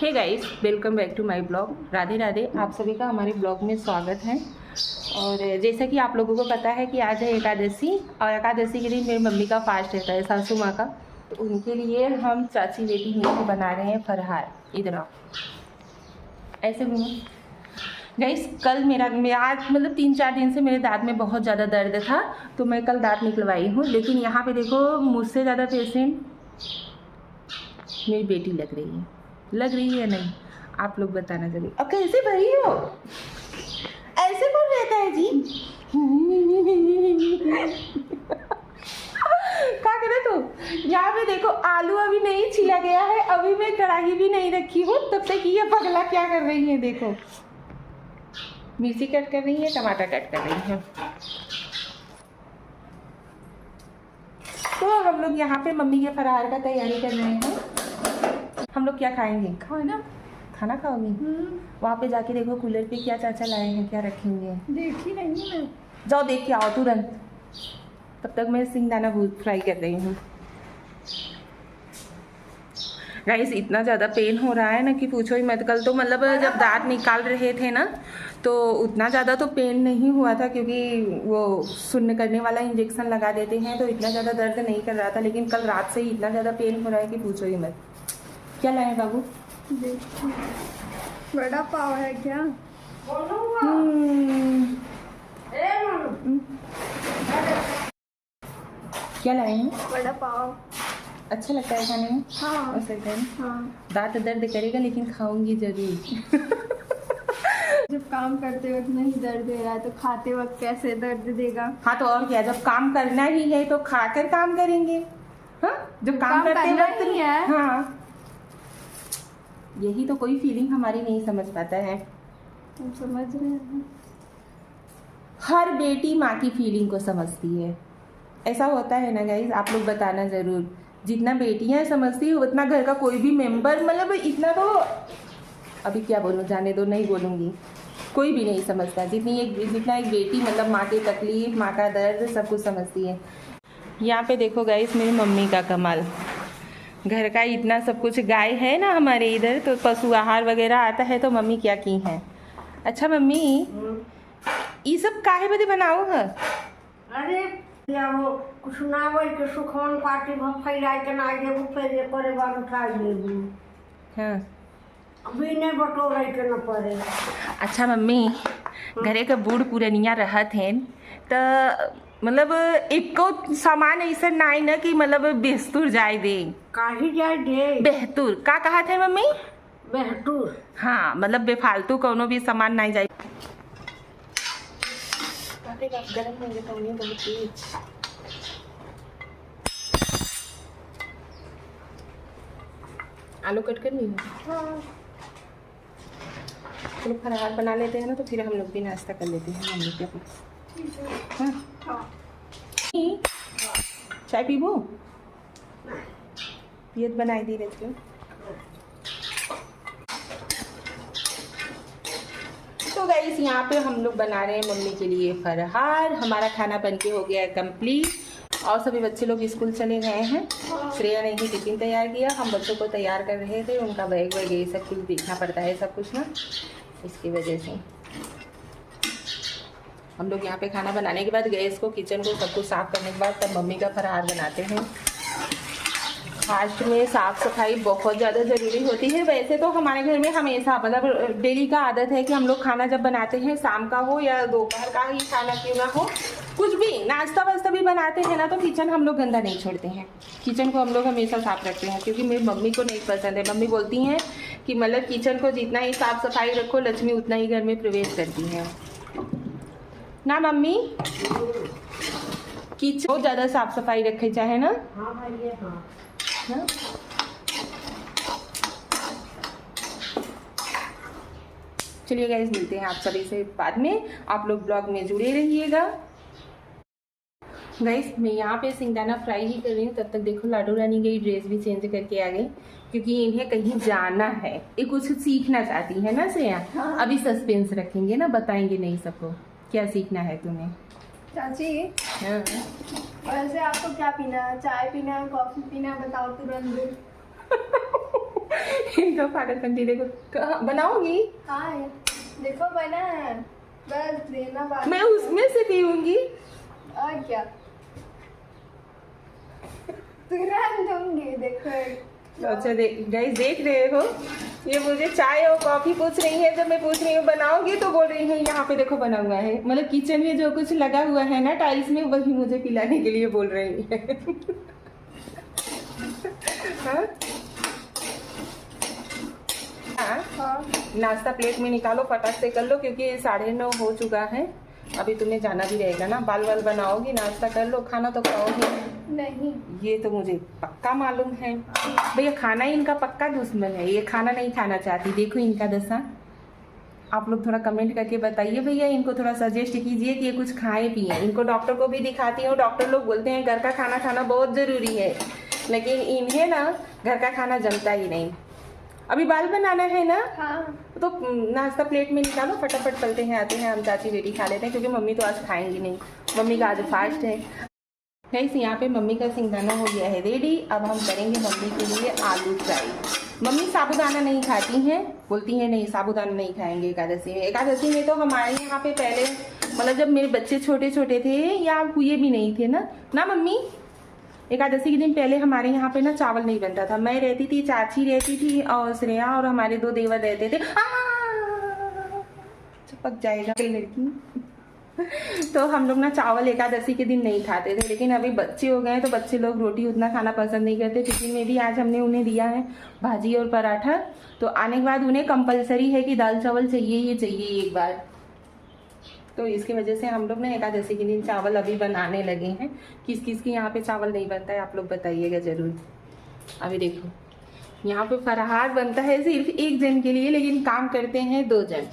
Hey guys, welcome back to my blog. Radhe Radhe, आप सभी का हमारे ब्लॉग में स्वागत है। और जैसा कि आप लोगों को पता है कि आज है एकादशी, और एकादशी के दिन मेरी मम्मी का फास्ट रहता है, सासू माँ का। तो उनके लिए हम चाची बेटी मिलकर बना रहे हैं फरहार। इधर आओ, ऐसे घूमो गाइस। कल मैं आज मतलब 3-4 दिन से मेरे दांत में बहुत ज़्यादा दर्द था, तो मैं कल दांत निकलवाई हूँ। लेकिन यहाँ पे देखो, मुझसे ज़्यादा पेशेंट मेरी बेटी लग रही है नहीं, आप लोग बताना जरूर। अब कैसे भरी हो, ऐसे कौन रहता है जी? क्या करे तू? यहाँ पे देखो, आलू अभी नहीं छिला गया है, अभी मैं कढ़ाई भी नहीं रखी हूँ, तब तक ये पगला क्या कर रही है। देखो, मिर्ची कट कर रही है, टमाटर कट कर रही है। तो हम लोग यहाँ पे मम्मी के फरार का तैयारी कर रहे हैं। हम लोग क्या खाएंगे? खाना खाओगी? वहाँ पे जाके देखो कूलर पे क्या चाचा लाए हैं, क्या रखेंगे। देखी नहीं मैं। जाओ देख के आओ तुरंत। तब तक मैं सिंगदाना भून फ्राई कर रही हूँ। गाइस, इतना ज़्यादा पेन हो रहा है ना कि पूछो ही मत। कल तो मतलब जब दांत निकाल रहे थे ना, तो उतना ज़्यादा तो पेन नहीं हुआ था, क्योंकि वो शून्य करने वाला इंजेक्शन लगा देते हैं, तो इतना ज़्यादा दर्द नहीं कर रहा था। लेकिन कल रात से ही इतना ज़्यादा पेन हो रहा है कि पूछो ही मत। क्या लाए बाबू? बड़ा पाव है क्या? क्या लाए हैं? बड़ा पाव अच्छा लगता है खाने में? हाँ। और सही है। हाँ। दांत दर्द करेगा, लेकिन खाऊंगी जरूर। जब काम करते वक्त नहीं दर्द दे रहा है तो खाते वक्त कैसे दर्द देगा? हाँ, तो और क्या, जब काम करना ही है तो खाकर काम करेंगे। हाँ, जब काम करते करना वक्त ही है। हाँ, यही तो कोई फीलिंग हमारी नहीं समझ पाता है। हम समझ रहे हैं। हर बेटी माँ की फीलिंग को समझती है, ऐसा होता है ना गाइस? आप लोग बताना जरूर। जितना बेटियां समझती है उतना घर का कोई भी मेंबर, मतलब इतना तो अभी क्या बोलूँ, जाने दो, नहीं बोलूँगी। कोई भी नहीं समझता जितना एक बेटी मतलब माँ की तकलीफ, माँ का दर्द सब कुछ समझती है। यहाँ पे देखो गाइस, मेरी मम्मी का कमाल। घर का इतना सब कुछ, गाय है ना हमारे इधर, तो पशु आहार वगैरह आता है, तो मम्मी क्या की है। अच्छा मम्मी, ये सब काहे बदे बनाओ है? अरे या वो कुछ ना वही के सुखवन पार्टी में फैलाई के ना आगे वो पहले करे बार उठा लेबू। हाँ, अभी नहीं बटोरे के न पड़े। अच्छा मम्मी, घरे का बूढ़ पुरनिया रहत हैं, तो मतलब एको सामान ऐसा नहीं ना कि मतलब बेहतूर जाए दे। काहे जाए दे? बेहतूर का कहा थे मम्मी? बेहतूर। हाँ, मतलब बेफालतू कोनो भी सामान नहीं जाए। गरम होंगे तो उन्हें बहुत तेज। आलू कट कर ली? हाँ। चलो फरार बना लेते हैं ना, तो फिर हम लोग भी नाश्ता कर लेते हैं मम्मी के पास। हाँ? हाँ। चाय पीबो? पियत बनाई दी रहती हूँ। तो गाइस, यहाँ पे हम लोग बना रहे हैं मम्मी के लिए फरहार। हमारा खाना बन के हो गया है कंप्लीट, और सभी बच्चे लोग स्कूल चले गए हैं। श्रेया ने ही टिफिन तैयार किया, हम बच्चों को तैयार कर रहे थे। उनका बैग वैग ये सब कुछ देखना पड़ता है, सब कुछ ना, इसकी वजह से हम लोग यहाँ पे खाना बनाने के बाद गैस को, किचन को, सब कुछ साफ करने के बाद तब मम्मी का फरार बनाते हैं। फास्ट में साफ़ सफाई बहुत ज़्यादा ज़रूरी होती है। वैसे तो हमारे घर में हमेशा मतलब डेली का आदत है कि हम लोग खाना जब बनाते हैं, शाम का हो या दोपहर का ही खाना क्यों ना हो, कुछ भी नाश्ता वास्ता भी बनाते हैं ना, तो किचन हम लोग गंदा नहीं छोड़ते हैं। किचन को हम लोग हमेशा साफ़ रखते हैं, क्योंकि मेरी मम्मी को नहीं पसंद है। मम्मी बोलती हैं कि मतलब किचन को जितना ही साफ़ सफाई रखो, लक्ष्मी उतना ही घर में प्रवेश करती है ना मम्मी? किचन बहुत ज़्यादा साफ़ सफाई रखे चाहे ना। हाँ भाई, हाँ। हाँ? चलिए गाइस, मिलते हैं आप सभी से बाद में। आप लोग ब्लॉग में जुड़े रहिएगा। गाइस, मैं यहाँ पे सिंगदाना फ्राई ही कर रही हूँ, तब तक देखो लाडू रानी गई ड्रेस भी चेंज करके आ गई, क्योंकि इन्हें कहीं जाना है। ये कुछ सीखना चाहती है ना श्रेया? हाँ। अभी सस्पेंस रखेंगे ना, बताएंगे नहीं सबको क्या सीखना है तुम्हें। चाची, हाँ। वैसे आपको क्या पीना है? चाय पीना है, कॉफी पीना है? बताओ तुरंत। इनका पागलपंती देखो। बनाओगी? हाँ है। देखो बना है, बस देना बाकी। मैं उसमें से पीऊंगी। और क्या, तुरंत दूंगी। देखो अच्छा गाइस देख रहे हो, ये मुझे चाय और कॉफी पूछ रही है। जब मैं पूछ रही हूँ बनाओगी तो बोल रही है यहाँ पे देखो बना हुआ है। मतलब किचन में जो कुछ लगा हुआ है ना टाइल्स में, वही मुझे पिलाने के लिए बोल रही है। हाँ? हाँ। नाश्ता प्लेट में निकालो, फटाक से कर लो क्योंकि 9:30 हो चुका है। अभी तुम्हें जाना भी रहेगा ना। बाल वाल बनाओगी, नाश्ता कर लो, खाना तो खाओगी नहीं, ये तो मुझे पक्का मालूम है। भैया खाना ही इनका पक्का दुश्मन है, ये खाना नहीं खाना चाहती। देखो इनका दशा। आप लोग थोड़ा कमेंट करके बताइए भैया, इनको थोड़ा सजेस्ट कीजिए कि ये कुछ खाए पिए। इनको डॉक्टर को भी दिखाती हूँ, डॉक्टर लोग बोलते हैं घर का खाना खाना बहुत ज़रूरी है, लेकिन इन्हें ना घर का खाना जमता ही नहीं। अभी बाल बनाना है ना, हाँ। तो नाश्ता प्लेट में निकालो, फटाफट चलते हैं, आते हैं हम चाची बेटी खा लेते हैं क्योंकि मम्मी तो आज खाएंगी नहीं। मम्मी का आज फास्ट है। गाइस यहाँ पे मम्मी का सिंगदाना हो गया है रेडी। अब हम करेंगे मम्मी के लिए आलू फ्राई। मम्मी साबूदाना नहीं खाती हैं, बोलती हैं नहीं साबूदाना नहीं खाएंगे एकादशी में। एकादशी में तो हमारे यहाँ पे पहले, मतलब जब मेरे बच्चे छोटे छोटे थे या हुए भी नहीं थे ना मम्मी, एकादशी के दिन पहले हमारे यहाँ पे ना चावल नहीं बनता था। मैं रहती थी, चाची रहती थी और श्रेया और हमारे 2 देवर रहते थे। चिपक जाएगा लड़की। तो हम लोग ना चावल एकादशी के दिन नहीं खाते थे, लेकिन अभी बच्चे हो गए तो बच्चे लोग रोटी उतना खाना पसंद नहीं करते। टिफिन में भी आज हमने उन्हें दिया है भाजी और पराठा। तो आने के बाद उन्हें कंपलसरी है कि दाल चावल चाहिए ही चाहिए एक बार। तो इसकी वजह से हम लोग ना एकादशी के दिन चावल अभी बनाने लगे हैं। किस किस के यहाँ पे चावल नहीं बनता है आप लोग बताइएगा ज़रूर। अभी देखो यहाँ पे फराहार बनता है सिर्फ 1 जन के लिए, लेकिन काम करते हैं 2 जन।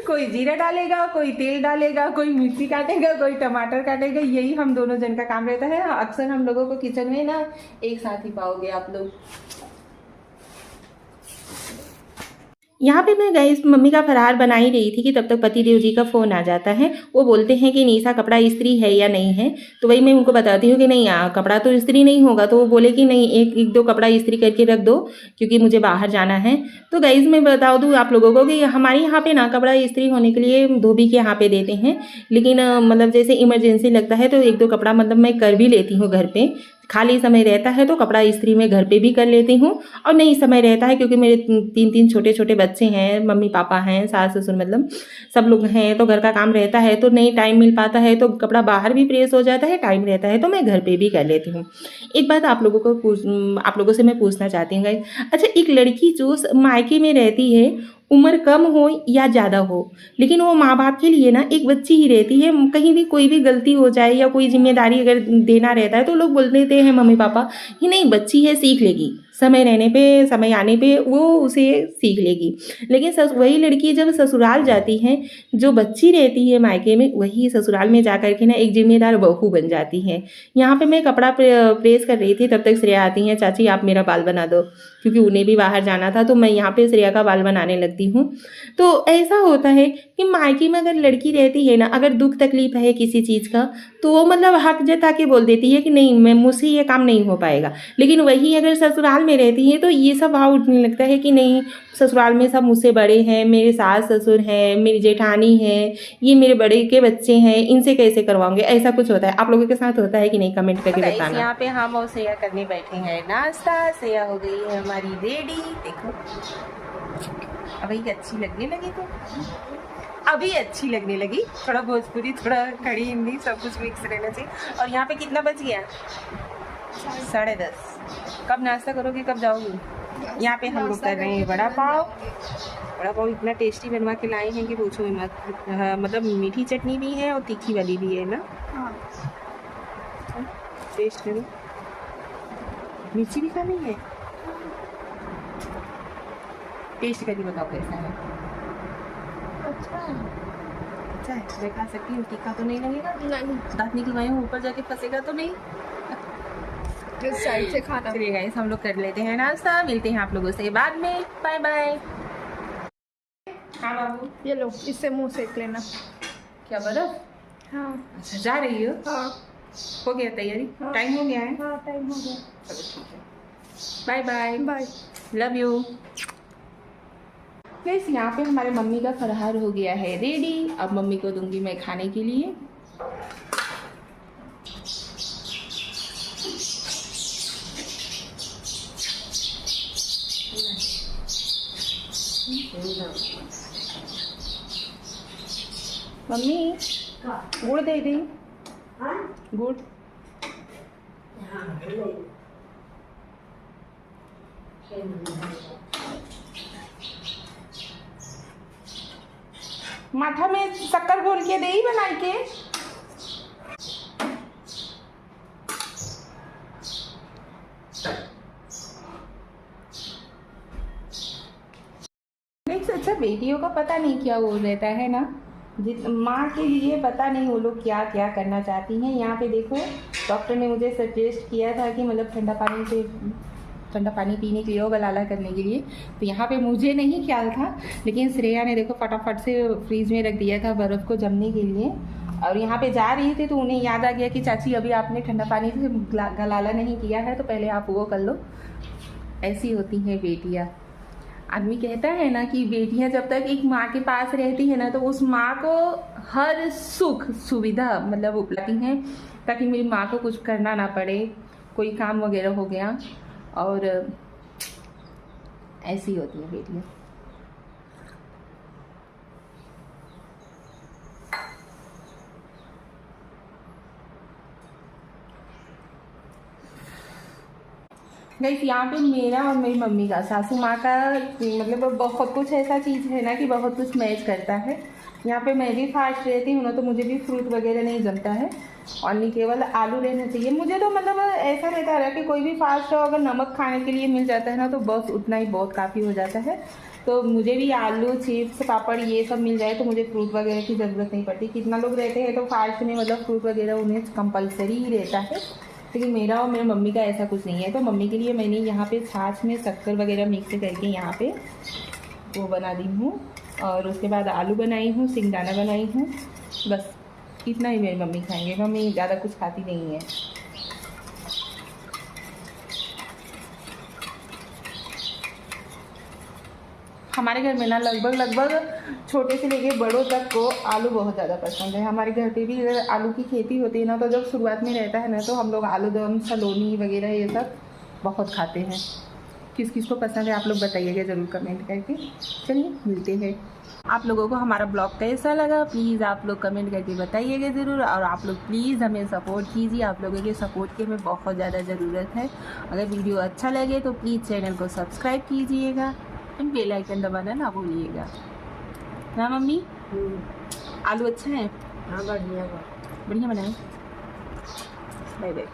कोई जीरा डालेगा, कोई तेल डालेगा, कोई मिर्ची काटेगा, कोई टमाटर काटेगा। यही हम दोनों जन का काम रहता है। अक्सर हम लोगों को किचन में ना एक साथ ही पाओगे आप लोग। यहाँ पे मैं गाइस मम्मी का फरार बना ही रही थी कि तब तक पति देव जी का फ़ोन आ जाता है। वो बोलते हैं कि निशा कपड़ा इस्त्री है या नहीं है, तो वही मैं उनको बताती हूँ कि नहीं कपड़ा तो इस्त्री नहीं होगा। तो वो बोले कि नहीं एक 2 कपड़ा इस्त्री करके रख दो क्योंकि मुझे बाहर जाना है। तो गाइस मैं बता दूँ आप लोगों को कि हमारे यहाँ पे ना कपड़ा इस्त्री होने के लिए धोबी के यहाँ पे देते हैं, लेकिन मतलब जैसे इमरजेंसी लगता है तो 1-2 कपड़ा मतलब मैं कर भी लेती हूँ घर पे। खाली समय रहता है तो कपड़ा इस्त्री में घर पे भी कर लेती हूँ, और नहीं समय रहता है क्योंकि मेरे 3 छोटे छोटे बच्चे हैं, मम्मी पापा हैं, सास ससुर मतलब सब लोग हैं, तो घर का काम रहता है तो नहीं टाइम मिल पाता है। तो कपड़ा बाहर भी प्रेस हो जाता है, टाइम रहता है तो मैं घर पे भी कर लेती हूँ। एक बात आप लोगों से मैं पूछना चाहती हूँ गाइस, अच्छा एक लड़की जो मायके में रहती है, उम्र कम हो या ज़्यादा हो, लेकिन वो माँ बाप के लिए ना एक बच्ची ही रहती है। कहीं भी कोई भी गलती हो जाए या कोई जिम्मेदारी अगर देना रहता है तो लोग बोल देते हैं मम्मी पापा कि नहीं बच्ची है सीख लेगी, समय रहने पे समय आने पे वो उसे सीख लेगी। लेकिन वही लड़की जब ससुराल जाती है, जो बच्ची रहती है मायके में, वही ससुराल में जाकर के ना एक जिम्मेदार बहू बन जाती है। यहाँ पे मैं कपड़ा प्रेस कर रही थी, तब तक श्रेया आती हैं, चाची आप मेरा बाल बना दो, क्योंकि उन्हें भी बाहर जाना था। तो मैं यहाँ पे श्रेया का बाल बनाने लगती हूँ। तो ऐसा होता है कि मायके में अगर लड़की रहती है ना, अगर दुख तकलीफ है किसी चीज़ का, तो वो मतलब हक जता के बोल देती है कि नहीं मुझसे ये काम नहीं हो पाएगा। लेकिन वही अगर ससुराल में रहती है तो ये सब भाव उठने लगता है कि नहीं ससुराल में सब मुझसे बड़े हैं, मेरे सास ससुर हैं, मेरी जेठानी है, ये मेरे बड़े के बच्चे हैं, इनसे कैसे करवाऊंगे। ऐसा कुछ होता है। आप लोगों के साथ होता है कि नहीं, कमेंट करके बताना। यहाँ पे हम और श्रेया करने बैठे हैं नाश्ता। श्रेया हो गई है हमारी रेडी। देखो अभी अच्छी लगने लगी, तो अभी अच्छी लगने लगी। थोड़ा भोजपुरी, थोड़ा खड़ी हिंदी, सब कुछ मिक्स रहना चाहिए। और यहाँ पे कितना बज गया? 10:30। कब नाश्ता करोगे, कब जाओगे? यहाँ पे हम लोग कर रहे हैं वड़ा पाव। वड़ा पाव इतना टेस्टी बनवा के लाए हैं कि पूछो मत। मतलब मीठी चटनी भी है और तीखी वाली भी है ना। टेस्ट करो। मिर्ची भी खानी है, टेस्ट करके बताओ कैसा है। अच्छा है, मैं खा सकती हूँ। तीखा तो नहीं लगेगा? नहीं। दांत निकलवाए हूँ, ऊपर जाके फंसेगा तो नहीं? इस साइड से खाना। चलिए गाइस हम लोग कर लेते हैं नाश्ता, मिलते हैं आप लोगों से बाद में। Bye bye. हाँ बाबू ये लो, इससे मुंह सेक लेना। क्या बर्फ? हाँ। अच्छा जा रही हो? हाँ। हो गया तैयारी? हाँ। टाइम हो गया है? हाँ टाइम हो गया। चलो ठीक है। Bye bye, bye. Love you. Guys यहाँ पे हमारे मम्मी का फरहार हो गया है रेडी। अब मम्मी को दूंगी मैं खाने के लिए। मम्मी गुड़ दे दी, गुड़। माथा में शक्कर घोल के दे बनाई के। अच्छा, बेटियों का पता नहीं क्या वो रहता है ना, माँ के लिए पता नहीं वो लोग क्या क्या करना चाहती हैं। यहाँ पे देखो डॉक्टर ने मुझे सजेस्ट किया था कि मतलब ठंडा पानी पीने के लिए और गलाला करने के लिए। तो यहाँ पे मुझे नहीं ख्याल था, लेकिन श्रेया ने देखो फटाफट से फ्रीज में रख दिया था बर्फ़ को जमने के लिए। और यहाँ पे जा रही थी तो उन्हें याद आ गया कि चाची अभी आपने ठंडा पानी से गलाला नहीं किया है, तो पहले आप वो कर लो। ऐसी होती हैं बेटियाँ। आदमी कहता है ना कि बेटियां जब तक एक माँ के पास रहती है ना, तो उस माँ को हर सुख सुविधा मतलब उपलब्ध हैं, ताकि मेरी माँ को कुछ करना ना पड़े, कोई काम वगैरह हो गया। और ऐसी होती है बेटियां। गाइस यहाँ पे मेरा और मेरी मम्मी का, सासू माँ का मतलब बहुत कुछ ऐसा चीज़ है ना कि बहुत कुछ मैच करता है। यहाँ पे मैं भी फास्ट रहती हूँ ना, तो मुझे भी फ्रूट वगैरह नहीं जमता है, और नहीं केवल आलू रहना चाहिए मुझे। तो मतलब ऐसा रहता है कि कोई भी फास्ट हो, अगर नमक खाने के लिए मिल जाता है ना, तो बस उतना ही बहुत काफ़ी हो जाता है। तो मुझे भी आलू चिप्स पापड़ ये सब मिल जाए तो मुझे फ्रूट वगैरह की ज़रूरत नहीं पड़ती। कितना लोग रहते हैं तो फास्ट में मतलब फ्रूट वगैरह उन्हें कंपलसरी ही रहता है, लेकिन मेरा और मेरी मम्मी का ऐसा कुछ नहीं है। तो मम्मी के लिए मैंने यहाँ पे छाछ में शक्कर वगैरह मिक्स करके यहाँ पे वो बना दी हूँ, और उसके बाद आलू बनाई हूँ, सिंगदाना बनाई हूँ। बस इतना ही मेरी मम्मी खाएंगे, मम्मी ज़्यादा कुछ खाती नहीं है। हमारे घर में ना लगभग छोटे से लेके बड़ों तक को आलू बहुत ज़्यादा पसंद है। हमारे घर पे भी अगर आलू की खेती होती है ना, तो जब शुरुआत में रहता है ना, तो हम लोग आलू दम सलोनी वगैरह ये सब बहुत खाते हैं। किस किस को पसंद है आप लोग बताइएगा ज़रूर कमेंट करके। चलिए मिलते हैं। आप लोगों को हमारा ब्लॉग कैसा लगा प्लीज़ आप लोग कमेंट करके बताइएगा ज़रूर, और आप लोग प्लीज़ हमें सपोर्ट कीजिए। आप लोगों के सपोर्ट की हमें बहुत ज़्यादा ज़रूरत है। अगर वीडियो अच्छा लगे तो प्लीज़ चैनल को सब्सक्राइब कीजिएगा, बेल आइकन दबाना ना भूलिएगा ना। मम्मी आलू अच्छा है? हाँ बढ़िया बढ़िया बनाए। Bye bye.